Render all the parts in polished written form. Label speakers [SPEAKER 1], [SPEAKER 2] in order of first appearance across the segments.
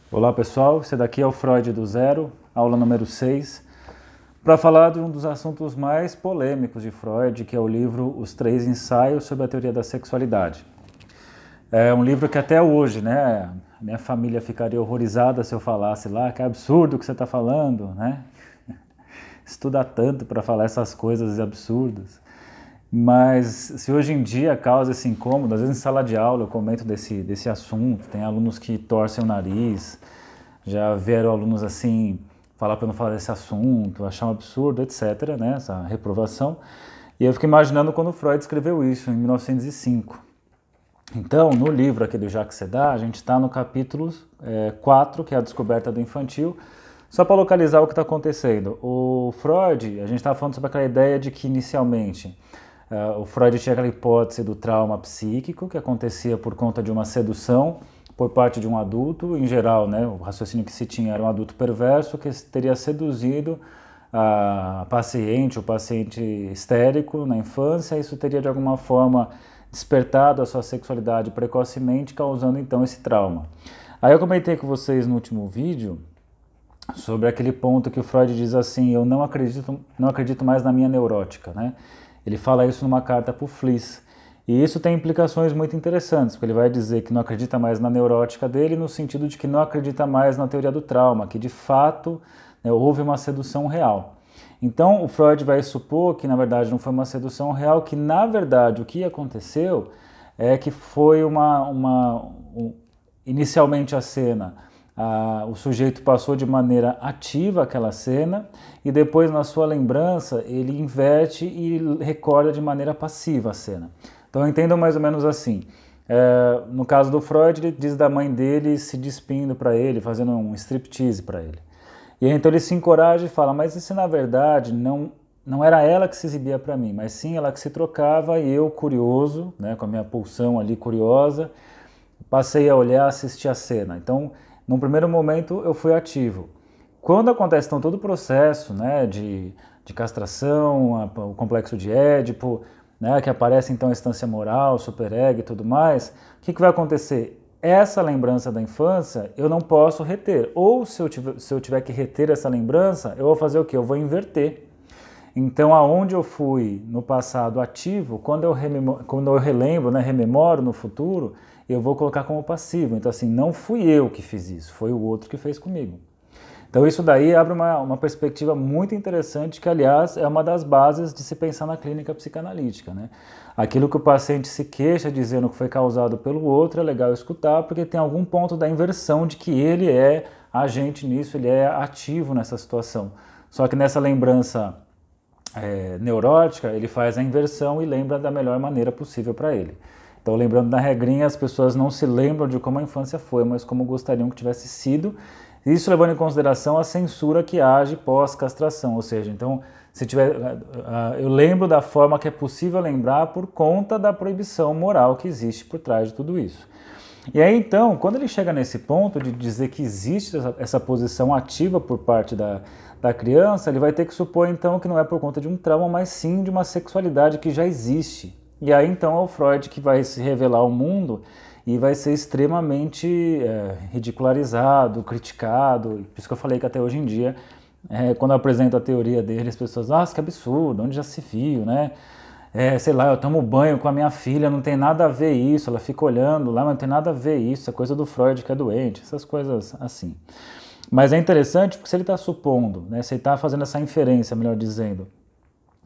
[SPEAKER 1] Olá pessoal, esse daqui é o Freud do Zero, aula número 6, para falar de um dos assuntos mais polêmicos de Freud, que é o livro Os Três Ensaios sobre a Teoria da Sexualidade. É um livro que até hoje, né, minha família ficaria horrorizada se eu falasse lá, que absurdo o que você está falando, né? Estuda tanto para falar essas coisas absurdas. Mas se hoje em dia causa esse incômodo, às vezes em sala de aula eu comento desse assunto, tem alunos que torcem o nariz, já vieram alunos assim, falar para não falar desse assunto, achar um absurdo, etc., né, essa reprovação. E eu fico imaginando quando Freud escreveu isso, em 1905. Então, no livro aqui do Jacques Sedar, a gente está no capítulo 4, que é a descoberta do infantil. Só para localizar o que está acontecendo. O Freud, a gente estava falando sobre aquela ideia de que inicialmente o Freud tinha aquela hipótese do trauma psíquico que acontecia por conta de uma sedução por parte de um adulto. Em geral, né, o raciocínio que se tinha era um adulto perverso que teria seduzido a paciente, o paciente histérico na infância. Isso teria de alguma forma despertado a sua sexualidade precocemente, causando então esse trauma. Aí eu comentei com vocês no último vídeo sobre aquele ponto que o Freud diz assim: eu não acredito mais na minha neurótica, né? Ele fala isso numa carta para o Fliss. E isso tem implicações muito interessantes, porque ele vai dizer que não acredita mais na neurótica dele, no sentido de que não acredita mais na teoria do trauma, que de fato, né, houve uma sedução real. Então o Freud vai supor que na verdade não foi uma sedução real, que na verdade o que aconteceu é que foi inicialmente a cena, o sujeito passou de maneira ativa aquela cena e depois na sua lembrança ele inverte e recorda de maneira passiva a cena. Então entendam mais ou menos assim. No caso do Freud, ele diz da mãe dele se despindo para ele, fazendo um striptease para ele. E aí, então ele se encoraja e fala: mas e se na verdade não era ela que se exibia para mim, mas sim ela que se trocava, e eu, curioso, né, com a minha pulsão ali curiosa, passei a olhar, assistir a cena. Então, num primeiro momento, eu fui ativo. Quando acontece então todo o processo, né, de castração, o complexo de Édipo, né, que aparece então a instância moral, superego e tudo mais, o que vai acontecer? Essa lembrança da infância eu não posso reter. Ou se eu tiver que reter essa lembrança, eu vou fazer o quê? Eu vou inverter. Então, aonde eu fui no passado ativo, quando eu relembro, né, rememoro no futuro, eu vou colocar como passivo. Então, assim, não fui eu que fiz isso, foi o outro que fez comigo. Então, isso daí abre uma perspectiva muito interessante, que, aliás, é uma das bases de se pensar na clínica psicanalítica, né? Aquilo que o paciente se queixa dizendo que foi causado pelo outro, é legal escutar, porque tem algum ponto da inversão de que ele é agente nisso, ele é ativo nessa situação. Só que nessa lembrança neurótica, ele faz a inversão e lembra da melhor maneira possível para ele. Então, lembrando da regrinha, as pessoas não se lembram de como a infância foi, mas como gostariam que tivesse sido. Isso levando em consideração a censura que age pós-castração, ou seja, então, eu lembro da forma que é possível lembrar por conta da proibição moral que existe por trás de tudo isso. E aí, então, quando ele chega nesse ponto de dizer que existe essa posição ativa por parte da criança, ele vai ter que supor, então, que não é por conta de um trauma, mas sim de uma sexualidade que já existe. E aí, então, é o Freud que vai se revelar ao mundo e vai ser extremamente ridicularizado, criticado. Por isso que eu falei que até hoje em dia, quando eu apresento a teoria dele, as pessoas: nossa, que absurdo, onde já se viu, né? Sei lá, eu tomo banho com a minha filha, não tem nada a ver isso, ela fica olhando lá, mas não tem nada a ver isso, é coisa do Freud que é doente, essas coisas assim. Mas é interessante porque se ele está supondo, né, se ele está fazendo essa inferência, melhor dizendo,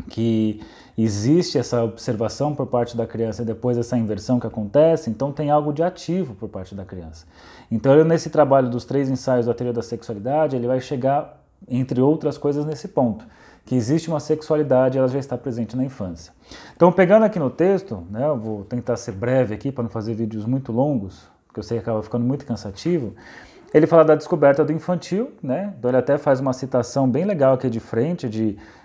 [SPEAKER 1] que existe essa observação por parte da criança e depois essa inversão que acontece, então tem algo de ativo por parte da criança. Então ele, nesse trabalho dos 3 ensaios da teoria da sexualidade, ele vai chegar, entre outras coisas, nesse ponto, que existe uma sexualidade, ela já está presente na infância. Então, pegando aqui no texto, né, eu vou tentar ser breve aqui para não fazer vídeos muito longos, porque eu sei que acaba ficando muito cansativo. Ele fala da descoberta do infantil, né? Então ele até faz uma citação bem legal aqui de frente,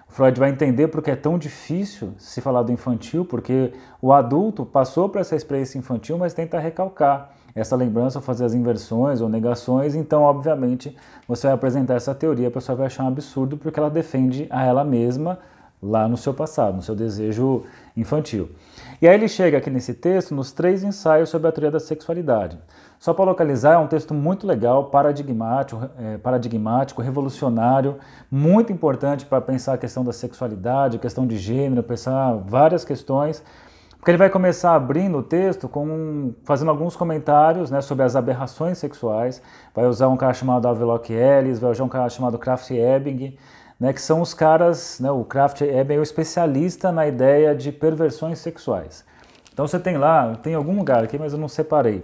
[SPEAKER 1] o Freud vai entender porque é tão difícil se falar do infantil, porque o adulto passou por essa experiência infantil, mas tenta recalcar essa lembrança, ou fazer as inversões ou negações. Então, obviamente, você vai apresentar essa teoria, a pessoa vai achar um absurdo, porque ela defende a ela mesma lá no seu passado, no seu desejo infantil. E aí ele chega aqui nesse texto nos 3 ensaios sobre a teoria da sexualidade. Só para localizar, é um texto muito legal, paradigmático, revolucionário, muito importante para pensar a questão da sexualidade, questão de gênero, pensar várias questões, porque ele vai começar abrindo o texto fazendo alguns comentários, né, sobre as aberrações sexuais, vai usar um cara chamado Havelock Ellis, vai usar um cara chamado Krafft-Ebing, né, que são os caras, né, o Krafft-Ebing é o especialista na ideia de perversões sexuais. Então você tem lá, tem algum lugar aqui, mas eu não separei,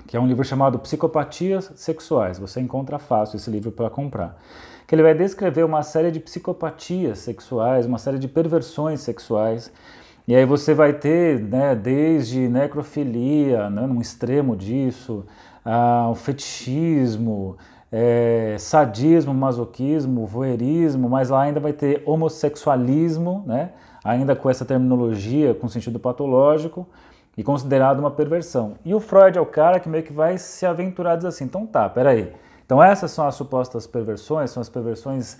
[SPEAKER 1] que é um livro chamado Psicopatias Sexuais. Você encontra fácil esse livro para comprar. Que ele vai descrever uma série de psicopatias sexuais, uma série de perversões sexuais. E aí você vai ter, né, desde necrofilia, né, num extremo disso, o fetichismo, sadismo, masoquismo, voyeurismo, mas lá ainda vai ter homossexualismo, né, ainda com essa terminologia, com sentido patológico, e considerado uma perversão. E o Freud é o cara que meio que vai se aventurar, diz assim, então tá, peraí, então essas são as supostas perversões, são as perversões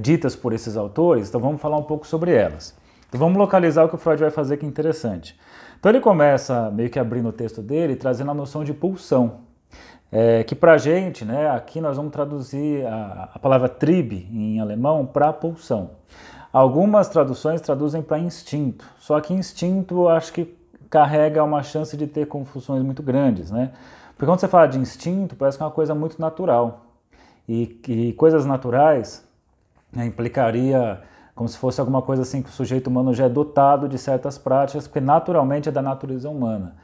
[SPEAKER 1] ditas por esses autores, então vamos falar um pouco sobre elas. Então vamos localizar o que o Freud vai fazer que é interessante. Então ele começa meio que abrindo o texto dele, trazendo a noção de pulsão, que pra gente, né, aqui nós vamos traduzir a palavra Trieb em alemão para pulsão. Algumas traduções traduzem para instinto, só que instinto acho que carrega uma chance de ter confusões muito grandes, né? Porque quando você fala de instinto, parece que é uma coisa muito natural. E coisas naturais, né, implicaria como se fosse alguma coisa assim que o sujeito humano já é dotado de certas práticas, porque naturalmente é da natureza humana.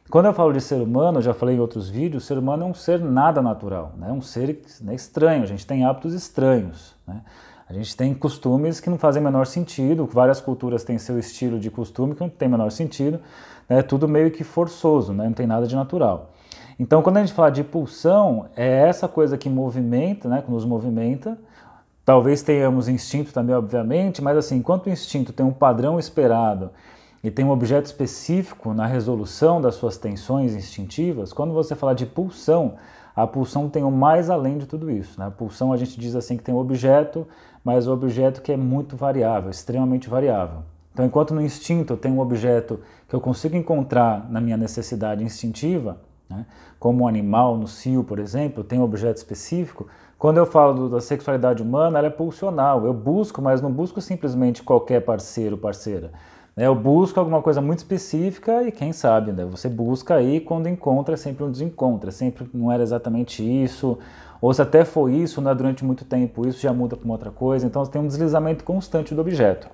[SPEAKER 1] Quando eu falo de ser humano, eu já falei em outros vídeos, o ser humano é um ser nada natural, né? Um ser, né, estranho, a gente tem hábitos estranhos, né? A gente tem costumes que não fazem o menor sentido, várias culturas têm seu estilo de costume que não tem o menor sentido, é tudo meio que forçoso, né? Não tem nada de natural. Então, quando a gente fala de pulsão, é essa coisa que movimenta, né? Que nos movimenta. Talvez tenhamos instinto também, obviamente, mas assim, enquanto o instinto tem um padrão esperado e tem um objeto específico na resolução das suas tensões instintivas, quando você fala de pulsão, a pulsão tem o mais além de tudo isso, né? A pulsão a gente diz assim que tem um objeto, mas o objeto que é muito variável, extremamente variável. Então, enquanto no instinto eu tenho um objeto que eu consigo encontrar na minha necessidade instintiva, né, como um animal no cio, por exemplo, tem um objeto específico, quando eu falo da sexualidade humana, ela é pulsional. Eu busco, mas não busco simplesmente qualquer parceiro, parceira. Eu busco alguma coisa muito específica e quem sabe, né, você busca aí, quando encontra, é sempre um desencontro, sempre não era exatamente isso, ou se até foi isso, né, durante muito tempo, isso já muda para uma outra coisa, então tem um deslizamento constante do objeto.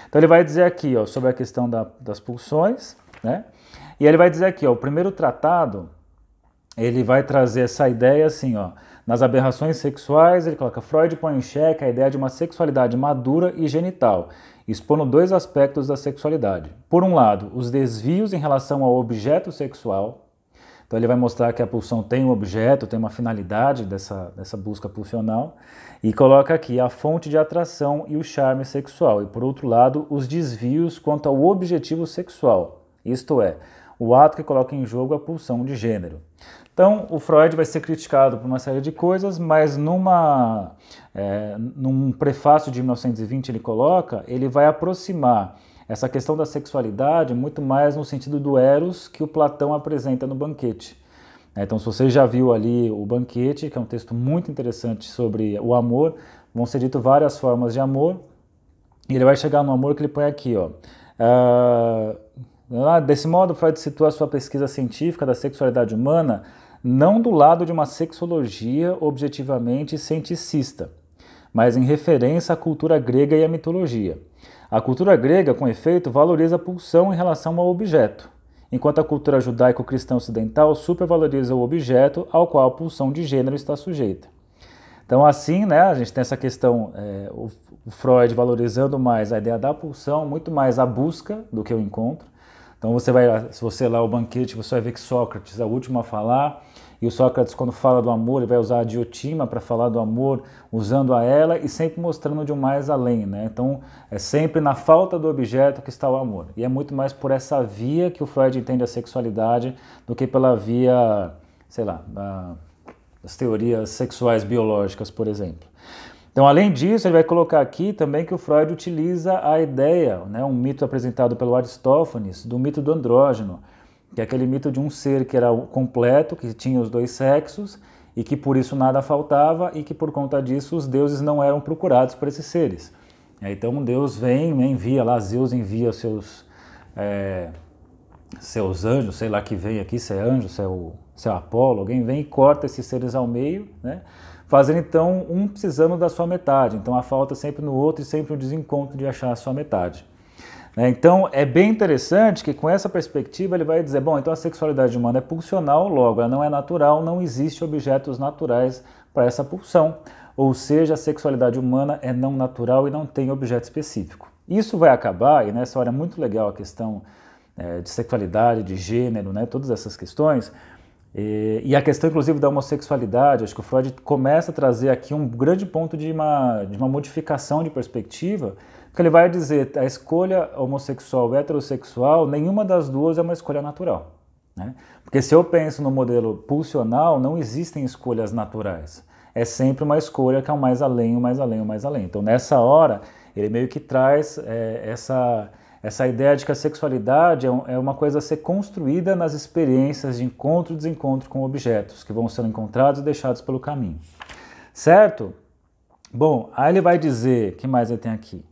[SPEAKER 1] Então ele vai dizer aqui, ó, sobre a questão das pulsões, né? E ele vai dizer aqui, ó, o primeiro tratado, ele vai trazer essa ideia assim, ó, nas aberrações sexuais, ele coloca, Freud põe em xeque a ideia de uma sexualidade madura e genital, expondo 2 aspectos da sexualidade. Por um lado, os desvios em relação ao objeto sexual. Então ele vai mostrar que a pulsão tem um objeto, tem uma finalidade dessa busca pulsional, e coloca aqui a fonte de atração e o charme sexual, e por outro lado, os desvios quanto ao objetivo sexual, isto é, o ato que coloca em jogo a pulsão de gênero. Então, o Freud vai ser criticado por uma série de coisas, mas num prefácio de 1920 ele vai aproximar essa questão da sexualidade muito mais no sentido do eros que o Platão apresenta no Banquete. Então, se você já viu ali o Banquete, que é um texto muito interessante sobre o amor, vão ser dito várias formas de amor, e ele vai chegar no amor que ele põe aqui, ó. Desse modo, Freud situa a sua pesquisa científica da sexualidade humana não do lado de uma sexologia objetivamente cienticista, mas em referência à cultura grega e à mitologia. A cultura grega, com efeito, valoriza a pulsão em relação ao objeto, enquanto a cultura judaico-cristã ocidental supervaloriza o objeto ao qual a pulsão de gênero está sujeita. Então, assim, né, a gente tem essa questão, o Freud valorizando mais a ideia da pulsão, muito mais a busca do que o encontro. Então, se você ler o Banquete, você vai ver que Sócrates é o último a falar, e o Sócrates, quando fala do amor, ele vai usar a diotima para falar do amor, usando a ela e sempre mostrando de um mais além, né? Então, é sempre na falta do objeto que está o amor. E é muito mais por essa via que o Freud entende a sexualidade do que pela via, sei lá, das teorias sexuais biológicas, por exemplo. Então, além disso, ele vai colocar aqui também que o Freud utiliza a ideia, né, um mito apresentado pelo Aristófanes, do mito do andrógeno, que é aquele mito de um ser que era completo, que tinha os dois sexos, e que por isso nada faltava, e que por conta disso os deuses não eram procurados por esses seres. Então Deus vem, envia lá, Zeus envia seus anjos, sei lá que vem aqui, se é anjo, se é Apolo, alguém vem e corta esses seres ao meio, né? Fazendo então um precisando da sua metade. Então a falta sempre no outro e sempre o desencontro de achar a sua metade. Então é bem interessante que com essa perspectiva ele vai dizer, bom, então a sexualidade humana é pulsional, logo ela não é natural, não existe objetos naturais para essa pulsão, ou seja, a sexualidade humana é não natural e não tem objeto específico. Isso vai acabar, e nessa hora é muito legal a questão de sexualidade, de gênero, né, todas essas questões, e a questão inclusive da homossexualidade, acho que o Freud começa a trazer aqui um grande ponto de uma modificação de perspectiva, porque ele vai dizer a escolha homossexual ou heterossexual, nenhuma das duas é uma escolha natural. Né? Porque se eu penso no modelo pulsional, não existem escolhas naturais. É sempre uma escolha que é o mais além, o mais além, o mais além. Então nessa hora, ele meio que traz essa ideia de que a sexualidade é uma coisa a ser construída nas experiências de encontro e desencontro com objetos, que vão sendo encontrados e deixados pelo caminho. Certo? Bom, aí ele vai dizer, o que mais ele tem aqui?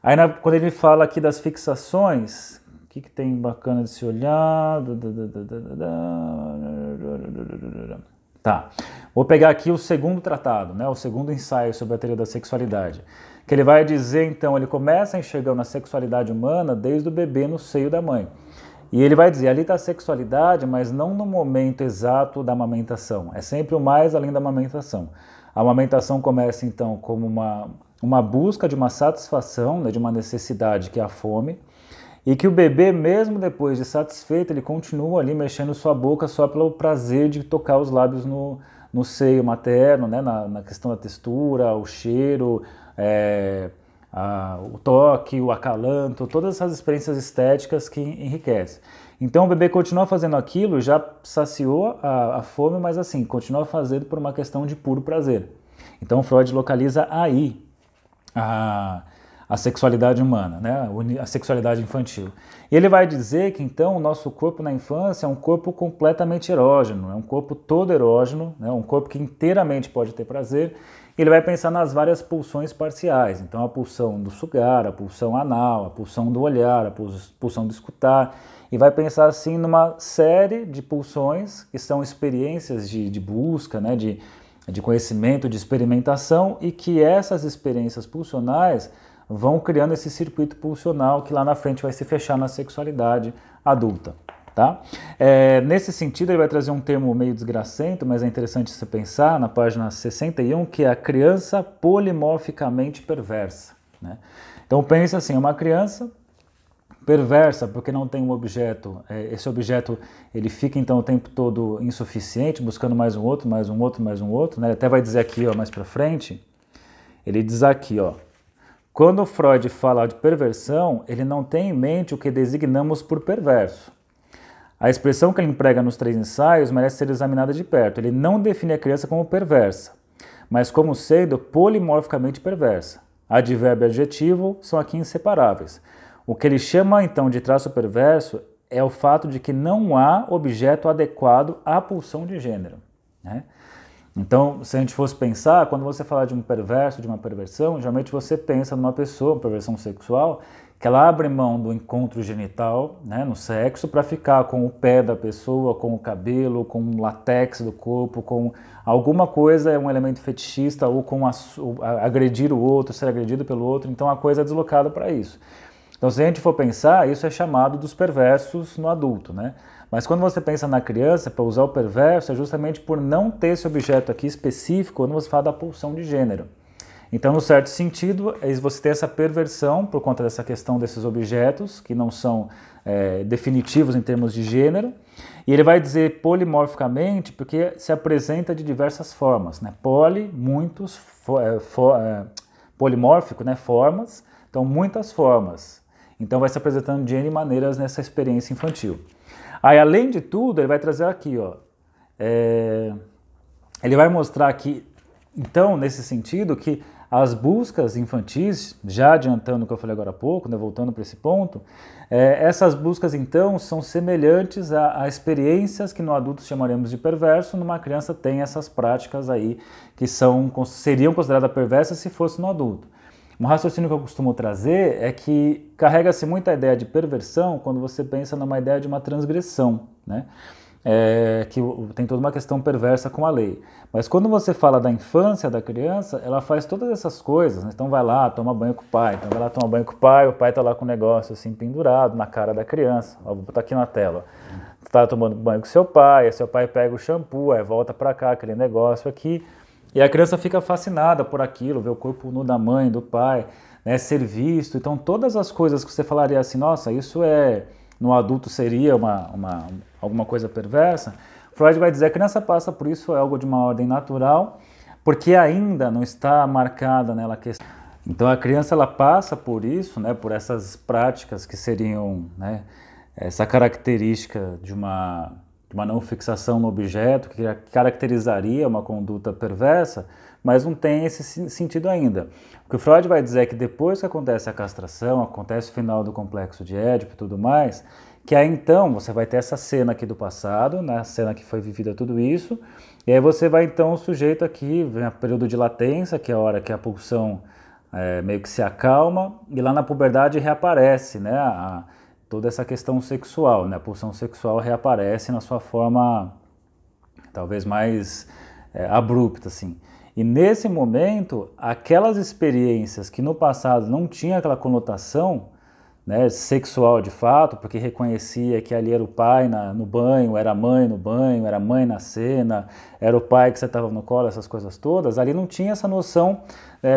[SPEAKER 1] Aí quando ele fala aqui das fixações, o que tem bacana de se olhar? Tá, vou pegar aqui o segundo tratado, né, o segundo ensaio sobre a teoria da sexualidade, que ele vai dizer, então, ele começa enxergando a sexualidade humana desde o bebê no seio da mãe. E ele vai dizer, ali está a sexualidade, mas não no momento exato da amamentação, é sempre o mais além da amamentação. A amamentação começa, então, como uma busca de uma satisfação, né, de uma necessidade que é a fome, e que o bebê, mesmo depois de satisfeito, ele continua ali mexendo sua boca só pelo prazer de tocar os lábios no seio materno, né, na questão da textura, o cheiro, o toque, o acalanto, todas essas experiências estéticas que enriquecem. Então o bebê continua fazendo aquilo, já saciou a fome, mas assim, continua fazendo por uma questão de puro prazer. Então Freud localiza aí a sexualidade humana, né? A sexualidade infantil. E ele vai dizer que então o nosso corpo na infância é um corpo completamente erógeno, é um corpo todo erógeno, né? Um corpo que inteiramente pode ter prazer. E ele vai pensar nas várias pulsões parciais, então a pulsão do sugar, a pulsão anal, a pulsão do olhar, a pulsão do escutar, e vai pensar assim numa série de pulsões que são experiências de busca, né? de conhecimento, de experimentação, e que essas experiências pulsionais vão criando esse circuito pulsional que lá na frente vai se fechar na sexualidade adulta. Tá? Nesse sentido, ele vai trazer um termo meio desgracento, mas é interessante você pensar na página 61, que é a criança polimorficamente perversa. Né? Então pense assim, uma criança perversa porque não tem um objeto, esse objeto ele fica então o tempo todo insuficiente, buscando mais um outro, mais um outro, mais um outro, né? Ele até vai dizer aqui, ó, mais para frente, ele diz aqui, ó, quando Freud fala de perversão, ele não tem em mente o que designamos por perverso. A expressão que ele emprega nos 3 ensaios merece ser examinada de perto. Ele não define a criança como perversa, mas como sendo polimorficamente perversa. Advérbio e adjetivo são aqui inseparáveis. O que ele chama então de traço perverso é o fato de que não há objeto adequado à pulsão de gênero. Né? Então, se a gente fosse pensar, quando você fala de um perverso, de uma perversão, geralmente você pensa numa pessoa, uma perversão sexual, que ela abre mão do encontro genital, né, no sexo, para ficar com o pé da pessoa, com o cabelo, com o látex do corpo, com alguma coisa, um elemento fetichista, ou com agredir o outro, ser agredido pelo outro, então a coisa é deslocada para isso. Então, se a gente for pensar, isso é chamado dos perversos no adulto, né? Mas quando você pensa na criança, para usar o perverso, é justamente por não ter esse objeto aqui específico quando você fala da pulsão de gênero. Então, no certo sentido, você tem essa perversão por conta dessa questão desses objetos, que não são definitivos em termos de gênero, e ele vai dizer polimorficamente porque se apresenta de diversas formas, né? Poli, muitos, polimórfico, né? Formas, então muitas formas. Então vai se apresentando de N maneiras nessa experiência infantil. Aí, além de tudo, ele vai trazer aqui, ó, ele vai mostrar aqui Então, nesse sentido, que as buscas infantis, já adiantando o que eu falei agora há pouco, né, voltando para esse ponto, essas buscas, então, são semelhantes a experiências que no adulto chamaremos de perverso, numa criança tem essas práticas aí que seriam consideradas perversas se fosse no adulto. Um raciocínio que eu costumo trazer é que carrega-se muito a ideia de perversão quando você pensa numa ideia de uma transgressão, né? Que tem toda uma questão perversa com a lei. Mas quando você fala da infância da criança, ela faz todas essas coisas, né? Então vai lá, toma banho com o pai, então vai lá tomar banho com o pai tá lá com o negócio assim pendurado na cara da criança. Ó, vou botar aqui na tela. Você tá tomando banho com seu pai, aí seu pai pega o shampoo, aí volta para cá, aquele negócio aqui, e a criança fica fascinada por aquilo, vê o corpo nu da mãe, do pai, né, ser visto. Então todas as coisas que você falaria assim, nossa, isso no adulto seria alguma coisa perversa, Freud vai dizer que a criança passa por isso, é algo de uma ordem natural, porque ainda não está marcada nela a questão. Então a criança ela passa por isso, né, por essas práticas que seriam, né, essa característica de uma não fixação no objeto, que caracterizaria uma conduta perversa, mas não tem esse sentido ainda. O que o Freud vai dizer é que depois que acontece a castração, acontece o final do complexo de Édipo e tudo mais, que aí então você vai ter essa cena aqui do passado, né, a cena que foi vivida tudo isso, e aí você vai então, o sujeito aqui, vem o período de latência, que é a hora que a pulsão meio que se acalma, e lá na puberdade reaparece, né, toda essa questão sexual, né, a pulsão sexual reaparece na sua forma talvez mais abrupta, assim. E nesse momento, aquelas experiências que no passado não tinham aquela conotação, né, sexual de fato, porque reconhecia que ali era o pai no banho, era a mãe no banho, era a mãe na cena, era o pai que você estava no colo, essas coisas todas, ali não tinha essa noção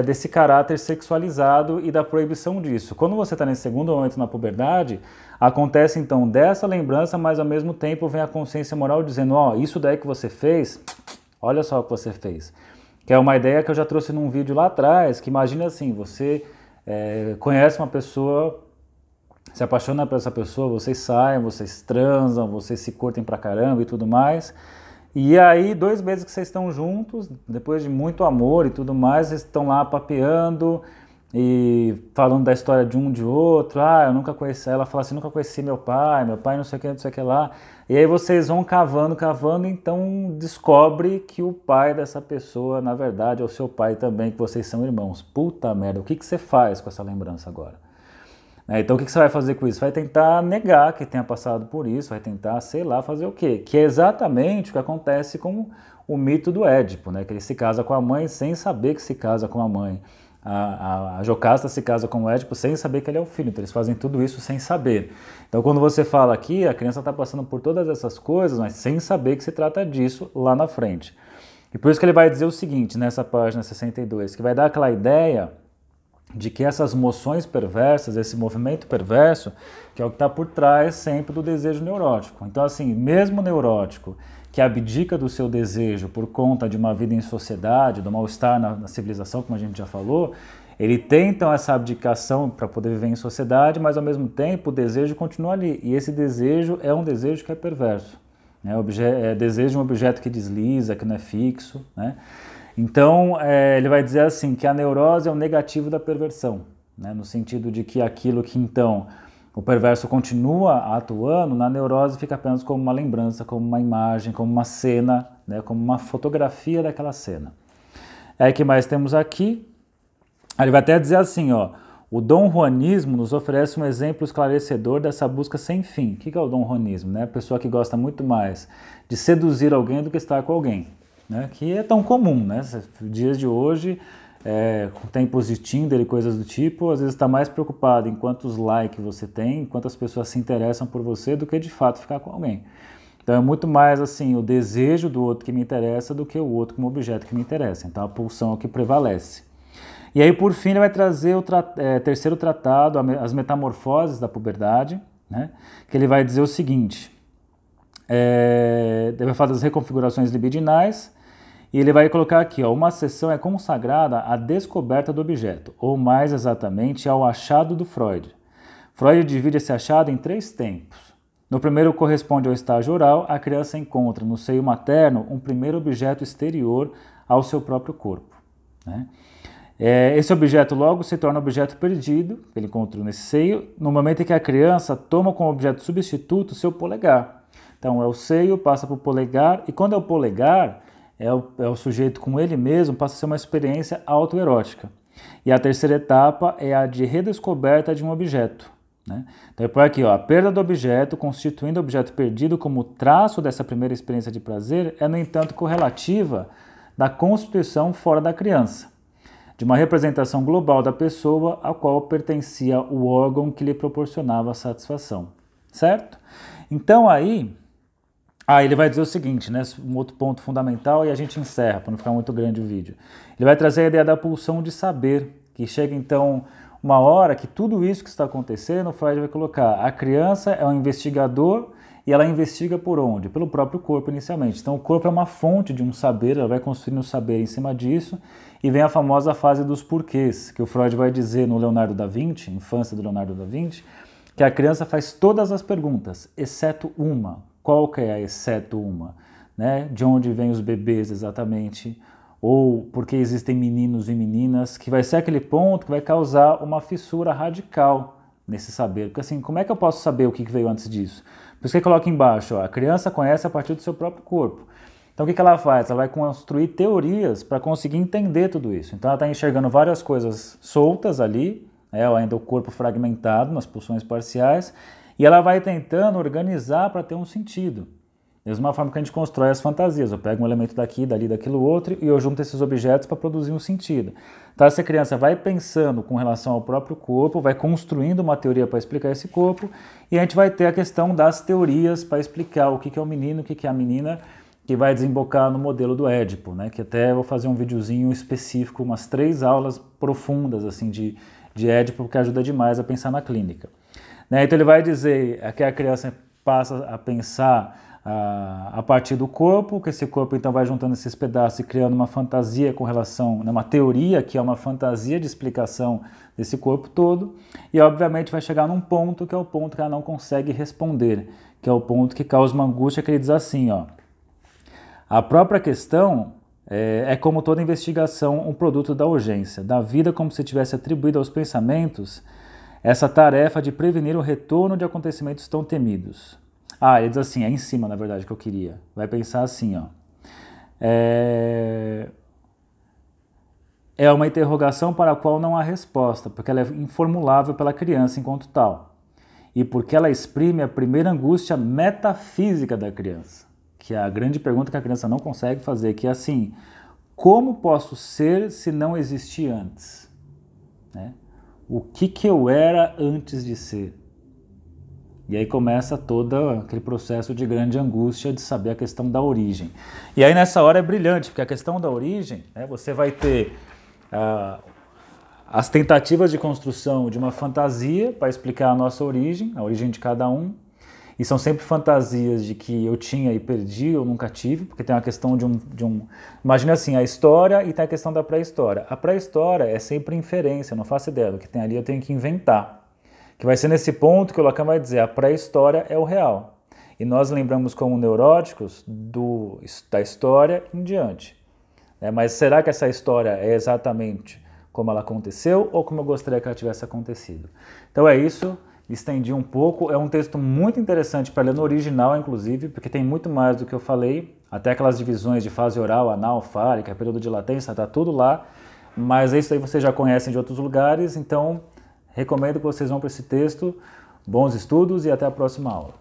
[SPEAKER 1] desse caráter sexualizado e da proibição disso. Quando você está nesse segundo momento na puberdade, acontece então dessa lembrança, mas ao mesmo tempo vem a consciência moral dizendo, ó, isso daí que você fez, olha só o que você fez. Que é uma ideia que eu já trouxe num vídeo lá atrás, que imagina assim, você conhece uma pessoa, se apaixona por essa pessoa, vocês saem, vocês transam, vocês se curtem pra caramba e tudo mais. E aí, 2 meses que vocês estão juntos, depois de muito amor e tudo mais, vocês estão lá papeando e falando da história de um de outro. Ah, eu nunca conheci, ela fala assim, nunca conheci meu pai não sei o que lá. E aí vocês vão cavando, então descobre que o pai dessa pessoa, na verdade, é o seu pai também, que vocês são irmãos. Puta merda, o que você faz com essa lembrança agora? Então o que você vai fazer com isso? Vai tentar negar que tenha passado por isso, vai tentar, sei lá, fazer o quê? Que é exatamente o que acontece com o mito do Édipo, né? Que ele se casa com a mãe sem saber que se casa com a mãe. A Jocasta se casa com o Édipo sem saber que ele é o filho, então eles fazem tudo isso sem saber. Então quando você fala aqui, a criança está passando por todas essas coisas, mas sem saber que se trata disso lá na frente. E por isso que ele vai dizer o seguinte, nessa página 62, que vai dar aquela ideia de que essas moções perversas, esse movimento perverso, que é o que está por trás sempre do desejo neurótico. Então, assim, mesmo neurótico que abdica do seu desejo por conta de uma vida em sociedade, do mal-estar na civilização, como a gente já falou, ele tem então essa abdicação para poder viver em sociedade, mas ao mesmo tempo o desejo continua ali. E esse desejo é um desejo que é perverso. Né? É desejo de um objeto que desliza, que não é fixo, né? Então, ele vai dizer assim, que a neurose é o negativo da perversão, né? No sentido de que aquilo que então o perverso continua atuando, na neurose fica apenas como uma lembrança, como uma imagem, como uma cena, né? Como uma fotografia daquela cena. Aí o que mais temos aqui? Ele vai até dizer assim, ó, o Dom Juanismo nos oferece um exemplo esclarecedor dessa busca sem fim. O que é o Dom Juanismo? Né? A pessoa que gosta muito mais de seduzir alguém do que estar com alguém. Né, que é tão comum, né? Dias de hoje, com tempos de Tinder e coisas do tipo, às vezes está mais preocupado em quantos likes você tem, quantas pessoas se interessam por você, do que de fato ficar com alguém. Então é muito mais assim o desejo do outro que me interessa do que o outro como objeto que me interessa. Então a pulsão é o que prevalece. E aí por fim ele vai trazer o terceiro tratado, as metamorfoses da puberdade, né? Que ele vai dizer o seguinte, ele vai falar das reconfigurações libidinais. E ele vai colocar aqui, ó, uma seção é consagrada à descoberta do objeto, ou mais exatamente ao achado do Freud. Freud divide esse achado em 3 tempos. No primeiro corresponde ao estágio oral, a criança encontra no seio materno um primeiro objeto exterior ao seu próprio corpo, né? Esse objeto logo se torna objeto perdido, que ele encontrou nesse seio, no momento em que a criança toma como objeto substituto o seu polegar. Então é o seio, passa para o polegar, e quando é o polegar, é o sujeito com ele mesmo, passa a ser uma experiência autoerótica. E a terceira etapa é a de redescoberta de um objeto, né? Então é por aqui, ó, a perda do objeto, constituindo o objeto perdido como traço dessa primeira experiência de prazer, é, no entanto, correlativa da constituição fora da criança, de uma representação global da pessoa a qual pertencia o órgão que lhe proporcionava a satisfação, certo? Então aí ele vai dizer o seguinte, né, um outro ponto fundamental, e a gente encerra, para não ficar muito grande o vídeo. Ele vai trazer a ideia da pulsão de saber, que chega então uma hora que tudo isso que está acontecendo, Freud vai colocar, a criança é um investigador e ela investiga por onde? Pelo próprio corpo inicialmente. Então o corpo é uma fonte de um saber, ela vai construindo o saber em cima disso, e vem a famosa fase dos porquês, que o Freud vai dizer no Leonardo da Vinci, infância do Leonardo da Vinci, que a criança faz todas as perguntas, exceto uma. Qual que é a exceto uma? Né? De onde vêm os bebês exatamente? Ou por que existem meninos e meninas? Que vai ser aquele ponto que vai causar uma fissura radical nesse saber. Porque assim, como é que eu posso saber o que veio antes disso? Por isso que coloca embaixo, ó, a criança conhece a partir do seu próprio corpo. Então o que ela faz? Ela vai construir teorias para conseguir entender tudo isso. Então ela está enxergando várias coisas soltas ali, ainda o corpo fragmentado nas pulsões parciais, e ela vai tentando organizar para ter um sentido. Da mesma forma que a gente constrói as fantasias, eu pego um elemento daqui, dali, daquilo outro, e eu junto esses objetos para produzir um sentido. Então essa criança vai pensando com relação ao próprio corpo, vai construindo uma teoria para explicar esse corpo, e a gente vai ter a questão das teorias para explicar o que é o menino, o que é a menina, que vai desembocar no modelo do Édipo, né? Que até eu vou fazer um videozinho específico, umas 3 aulas profundas assim, de Édipo, que ajuda demais a pensar na clínica. Né? Então ele vai dizer que a criança passa a pensar a partir do corpo, que esse corpo então vai juntando esses pedaços e criando uma fantasia com relação, né, uma teoria que é uma fantasia de explicação desse corpo todo, e obviamente vai chegar num ponto que é o ponto que ela não consegue responder, que é o ponto que causa uma angústia, que ele diz assim, ó, a própria questão é como toda investigação, um produto da urgência, da vida como se tivesse atribuído aos pensamentos essa tarefa de prevenir o retorno de acontecimentos tão temidos. Ele diz assim, é em cima, na verdade, que eu queria. Vai pensar assim, ó. É uma interrogação para a qual não há resposta, porque ela é informulável pela criança enquanto tal. E porque ela exprime a primeira angústia metafísica da criança, que é a grande pergunta que a criança não consegue fazer, que é assim, como posso ser se não existi antes? Né? O que eu era antes de ser? E aí começa todo aquele processo de grande angústia de saber a questão da origem. E aí nessa hora é brilhante, porque a questão da origem, você vai ter as tentativas de construção de uma fantasia para explicar a nossa origem, a origem de cada um. E são sempre fantasias de que eu tinha e perdi, eu nunca tive, porque tem uma questão de um... Imagina assim, a história e tem a questão da pré-história. A pré-história é sempre inferência, eu não faço ideia do que tem ali, eu tenho que inventar. Que vai ser nesse ponto que o Lacan vai dizer, a pré-história é o real. E nós lembramos como neuróticos da história em diante. Mas será que essa história é exatamente como ela aconteceu ou como eu gostaria que ela tivesse acontecido? Então é isso. Estendi um pouco, é um texto muito interessante para ler no original, inclusive, porque tem muito mais do que eu falei, até aquelas divisões de fase oral, anal, fálica, período de latência, está tudo lá, mas isso aí vocês já conhecem de outros lugares, então recomendo que vocês vão para esse texto, bons estudos e até a próxima aula.